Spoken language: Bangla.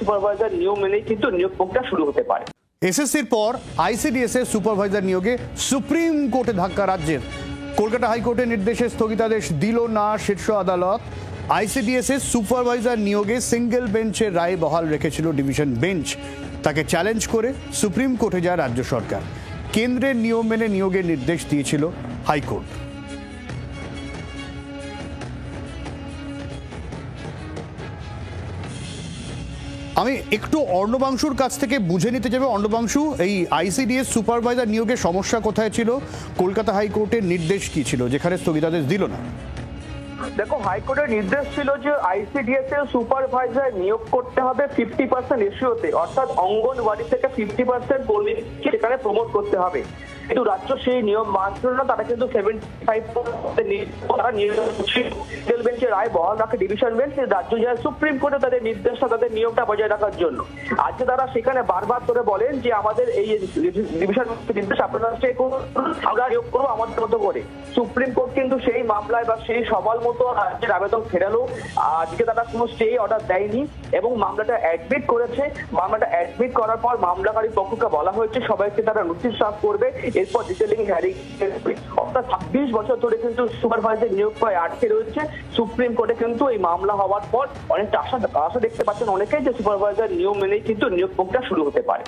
সুপারভাইজার নিয়ম মেনেই কিন্তু নিয়োগ প্রক্রিয়া শুরু হতে পারে। এসএসসির পর আইসিডিএস এর সুপারভাইজার নিয়োগে সুপ্রিম কোর্টে ধাক্কা রাজ্যের। কলকাতা হাইকোর্টের নির্দেশে স্থগিতাদেশ দিল না শীর্ষ আদালত। আইসিডিএস এর সুপারভাইজার নিয়োগে সিঙ্গেল বেঞ্চের রায় বহাল রেখেছিল ডিভিশন বেঞ্চ। তাকে চ্যালেঞ্জ করে সুপ্রিম কোর্টে যায় রাজ্য সরকার। কেন্দ্রের নিয়ম মেনে নিয়োগের নির্দেশ দিয়েছিল হাইকোর্ট। আমি একটু অর্ণবাংশুর কাছ থেকে বুঝে নিতে যাবো। অর্ণবাংশু, এই আইসিডিএস সুপারভাইজার নিয়োগের সমস্যা কোথায় ছিল? কলকাতা হাইকোর্টের নির্দেশ কি ছিল যেখানে স্থগিতাদেশ দিল না? দেখো, হাইকোর্টের নির্দেশ ছিল যে আইসিডিএস এর সুপারভাইজার নিয়োগ করতে হবে 50% রেশিওতে, অর্থাৎ অঙ্গনওয়াড়ি থেকে 50% কর্মীকে সেখানে প্রমোট করতে হবে। কিন্তু রাজ্য সেই নিয়ম মানছিল না, তারা কিন্তু 75% বেঞ্চের রায় বহাল রাখে ডিভিশন বেঞ্চ। রাজ্য যায় সুপ্রিম কোর্টে তাদের নির্দেশটা, তাদের নিয়মটা বজায় রাখার জন্য। আজকে তারা সেখানে বারবার করে বলেন যে আমাদের এই ডিভিশন নির্দেশ আপনারা আমরা নিয়োগ করবো আমাদের মতো করে। সুপ্রিম কোর্ট কিন্তু সেই মামলায় বা সেই সওয়াল মতো রাজ্যের আবেদন ফেরালো। আজকে তারা কোনো স্টে অর্ডার দেয়নি এবং মামলাটা অ্যাডমিট করেছে। মামলাটা অ্যাডমিট করার পর মামলাকারী পক্ষকে বলা হয়েছে সবাইকে তারা নোটিশ সার্ভ করবে, এরপর ডিটেলিং হ্যারিং। অর্থাৎ 26 বছর ধরে কিন্তু সুপারভাইজার নিয়োগ প্রায় আটকে রয়েছে। সুপ্রিম কোর্টে কিন্তু এই মামলা হওয়ার পর অনেকটা আশা দেখতে পাচ্ছেন অনেকেই যে সুপারভাইজার নিয়ম মেনেই কিন্তু নিয়োগ প্রক্রিয়া শুরু হতে পারে।